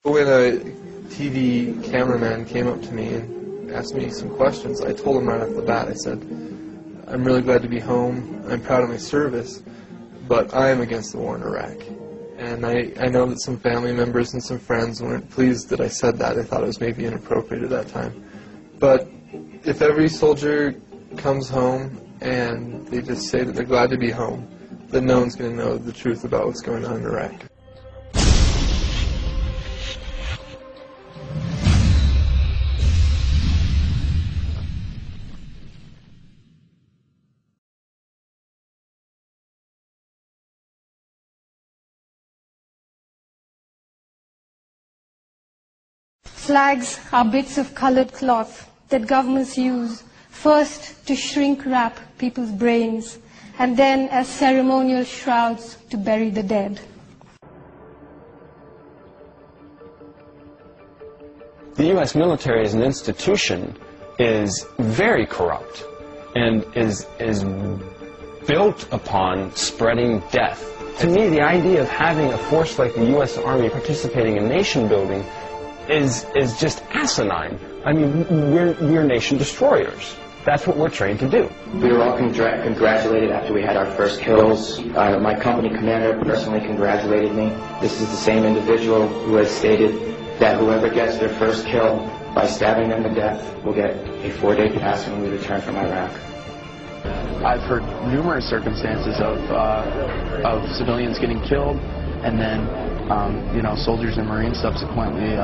When a TV cameraman came up to me and asked me some questions, I told him right off the bat, I said, I'm really glad to be home, I'm proud of my service, but I am against the war in Iraq. And I know that some family members and some friends weren't pleased that I said that. They thought it was maybe inappropriate at that time. But if every soldier comes home and they just say that they're glad to be home, then no one's going to know the truth about what's going on in Iraq. Flags are bits of colored cloth that governments use first to shrink-wrap people's brains and then as ceremonial shrouds to bury the dead. The U.S. military as an institution is very corrupt and is built upon spreading death. To me, the idea of having a force like the U.S. Army participating in nation building is just asinine. I mean, we're nation destroyers. That's what we're trained to do. We were all congratulated after we had our first kills. My company commander personally congratulated me. This is the same individual who has stated that whoever gets their first kill by stabbing them to death will get a 4-day pass when we return from Iraq. I've heard numerous circumstances of civilians getting killed, and then soldiers and Marines subsequently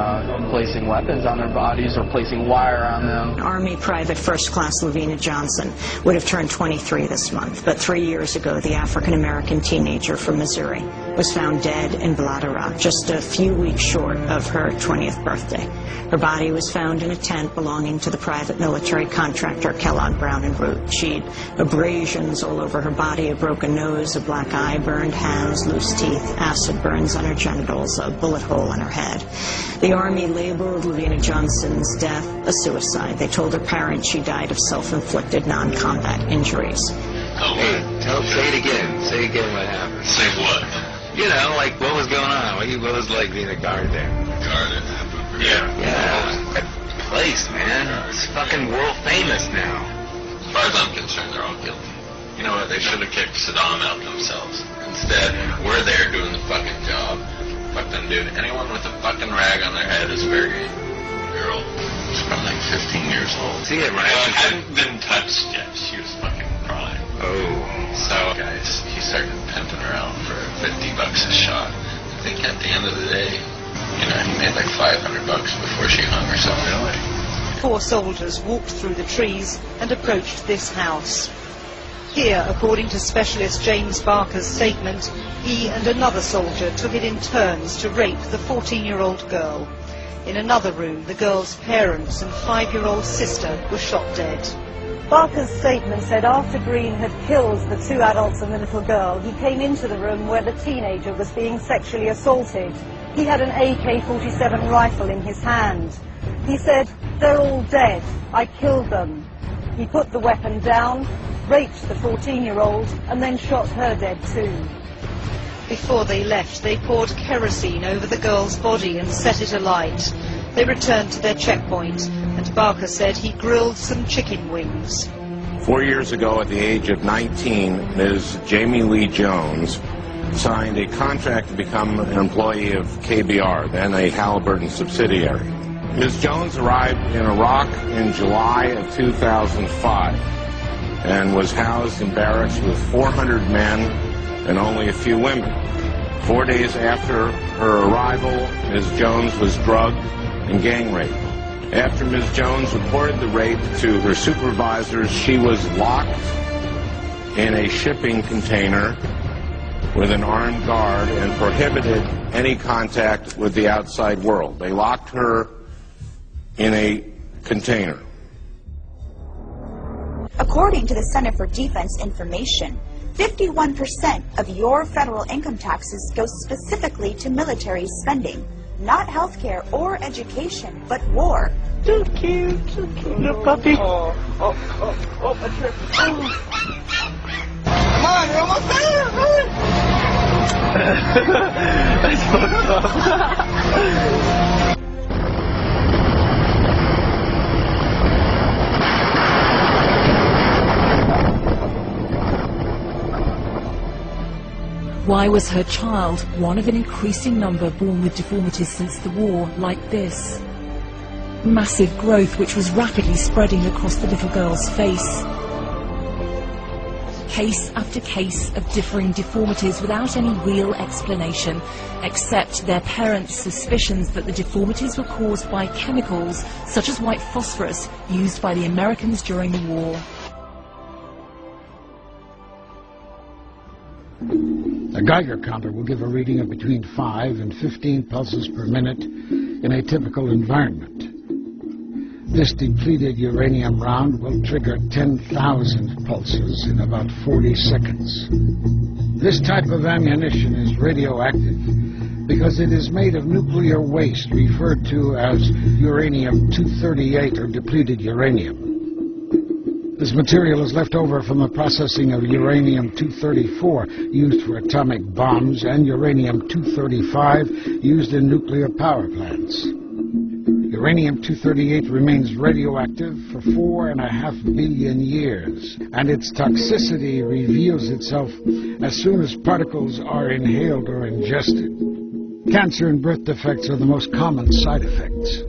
placing weapons on their bodies or placing wire on them. Army Private First Class Lavina Johnson would have turned 23 this month, but 3 years ago the African-American teenager from Missouri was found dead in Bladera, just a few weeks short of her 20th birthday. Her body was found in a tent belonging to the private military contractor Kellogg Brown & Root. She'd abrasions all over her body, a broken nose, a black eye, burned hands, loose teeth, acid burns on her genitals, a bullet hole in her head. The Army labeled Lavina Johnson's death a suicide. They told her parents she died of self-inflicted non-combat injuries. Hey, say it again. Say again what happened. Say what? You know, like what was going on? What was like being a guard there? Guard at Edmund Burke. Yeah. That place, man. It's fucking world famous now. As far as I'm concerned, they're all guilty. You know what? They should have kicked Saddam out themselves. Instead, we're there doing the fucking job. Fuck them, dude. Anyone with a fucking rag on their head is a very girl. She's probably like 15 years old. See it, right? Well, hadn't been touched yet. She was fucking crying. Oh. So, guys, he started pimping her out for $50 a shot. I think at the end of the day, he made like $500 before she hung herself. Really? 4 soldiers walked through the trees and approached this house. Here, according to specialist James Barker's statement, he and another soldier took it in turns to rape the 14-year-old girl. In another room, the girl's parents and 5-year-old sister were shot dead. Barker's statement said after Green had killed the 2 adults and the little girl, he came into the room where the teenager was being sexually assaulted. He had an AK-47 rifle in his hand. He said, "They're all dead. I killed them." He put the weapon down, raped the 14-year-old, and then shot her dead too. Before they left, they poured kerosene over the girl's body and set it alight. They returned to their checkpoint, and Barker said he grilled some chicken wings. 4 years ago, at the age of 19, Ms. Jamie Lee Jones signed a contract to become an employee of KBR, then a Halliburton subsidiary. Ms. Jones arrived in Iraq in July of 2005 and was housed in barracks with 400 men and only a few women. 4 days after her arrival, Ms. Jones was drugged and gang raped. After Ms. Jones reported the rape to her supervisors, she was locked in a shipping container with an armed guard and prohibited any contact with the outside world. They locked her in a container. According to the Center for Defense Information, 51% of your federal income taxes go specifically to military spending, not healthcare or education, but war. So cute, little puppy. Oh, a trip. Come on, you're almost there, That's fucked up. Why was her child, one of an increasing number born with deformities since the war, like this? Massive growth which was rapidly spreading across the little girl's face. Case after case of differing deformities without any real explanation, except their parents' suspicions that the deformities were caused by chemicals such as white phosphorus used by the Americans during the war. A Geiger counter will give a reading of between 5 and 15 pulses per minute in a typical environment. This depleted uranium round will trigger 10,000 pulses in about 40 seconds. This type of ammunition is radioactive because it is made of nuclear waste referred to as uranium-238 or depleted uranium. This material is left over from the processing of uranium-234 used for atomic bombs and uranium-235 used in nuclear power plants. Uranium-238 remains radioactive for 4.5 billion years, and its toxicity reveals itself as soon as particles are inhaled or ingested. Cancer and birth defects are the most common side effects.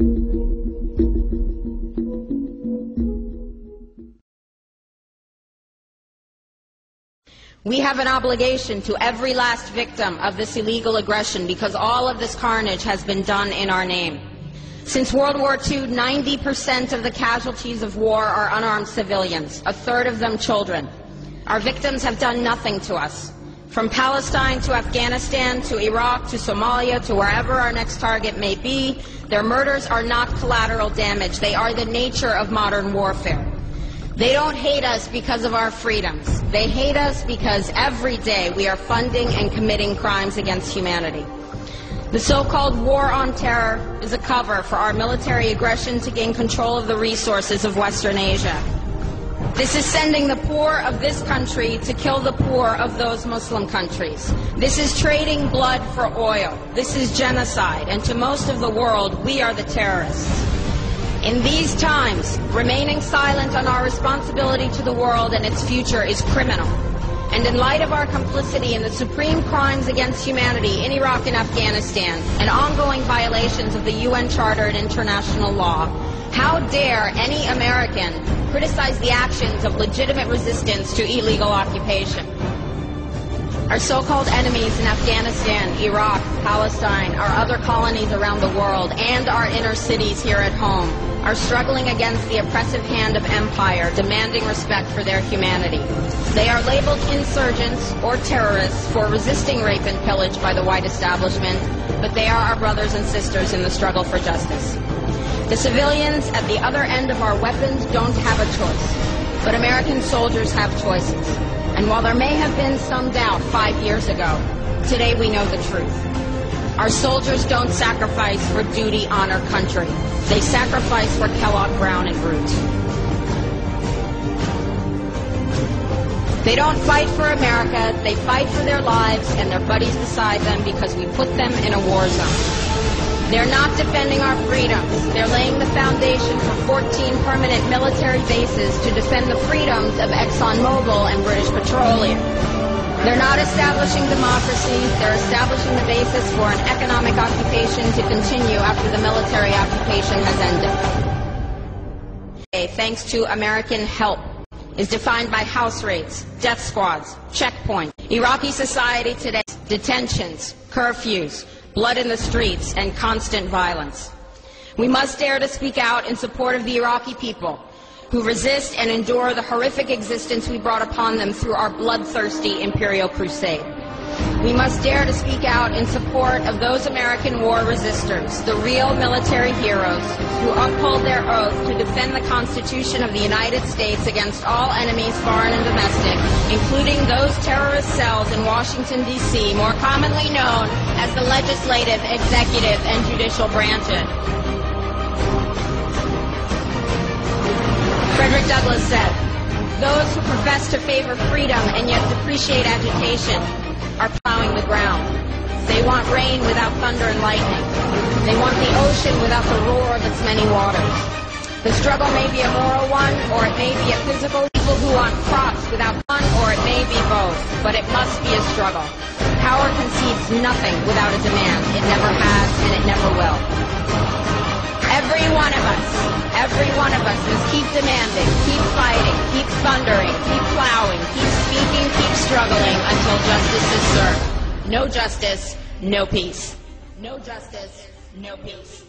We have an obligation to every last victim of this illegal aggression because all of this carnage has been done in our name. Since World War II, 90% of the casualties of war are unarmed civilians, a third of them children. Our victims have done nothing to us. From Palestine to Afghanistan to Iraq to Somalia to wherever our next target may be, their murders are not collateral damage. They are the nature of modern warfare. They don't hate us because of our freedoms. They hate us because every day we are funding and committing crimes against humanity. The so-called war on terror is a cover for our military aggression to gain control of the resources of Western Asia. This is sending the poor of this country to kill the poor of those Muslim countries. This is trading blood for oil. This is genocide, and to most of the world, we are the terrorists. In these times, remaining silent on our responsibility to the world and its future is criminal. And in light of our complicity in the supreme crimes against humanity in Iraq and Afghanistan and ongoing violations of the UN Charter and international law, how dare any American criticize the actions of legitimate resistance to illegal occupation? Our so-called enemies in Afghanistan, Iraq, Palestine, our other colonies around the world, and our inner cities here at home are struggling against the oppressive hand of empire, demanding respect for their humanity. They are labeled insurgents or terrorists for resisting rape and pillage by the white establishment, but they are our brothers and sisters in the struggle for justice. The civilians at the other end of our weapons don't have a choice, but American soldiers have choices. And while there may have been some doubt 5 years ago, today we know the truth. Our soldiers don't sacrifice for duty, honor, country. They sacrifice for Kellogg, Brown, and Root. They don't fight for America, they fight for their lives and their buddies beside them because we put them in a war zone. They're not defending our freedoms. They're laying the foundation for 14 permanent military bases to defend the freedoms of ExxonMobil and British Petroleum. They're not establishing democracy. They're establishing the basis for an economic occupation to continue after the military occupation has ended. Thanks to American help, is defined by house raids, death squads, checkpoints. Iraqi society today, detentions, curfews, blood in the streets, and constant violence. We must dare to speak out in support of the Iraqi people who resist and endure the horrific existence we brought upon them through our bloodthirsty imperial crusade. We must dare to speak out in support of those American war resistors, the real military heroes who uphold their oath to defend the Constitution of the United States against all enemies, foreign and domestic, including those terrorist cells in Washington, D.C., more commonly known as the legislative, executive, and judicial branches. Frederick Douglass said, "Those who profess to favor freedom and yet depreciate agitation are plowing the ground. They want rain without thunder and lightning. They want the ocean without the roar of its many waters. The struggle may be a moral one, or it may be a physical. People who want crops without fun, or it may may be both, but it must be a struggle. Power concedes nothing without a demand. It never has, and it never will. Every one of us must keep demanding, keep fighting, keep thundering, keep plowing, keep speaking, keep struggling until justice is served. No justice, no peace. No justice, no peace.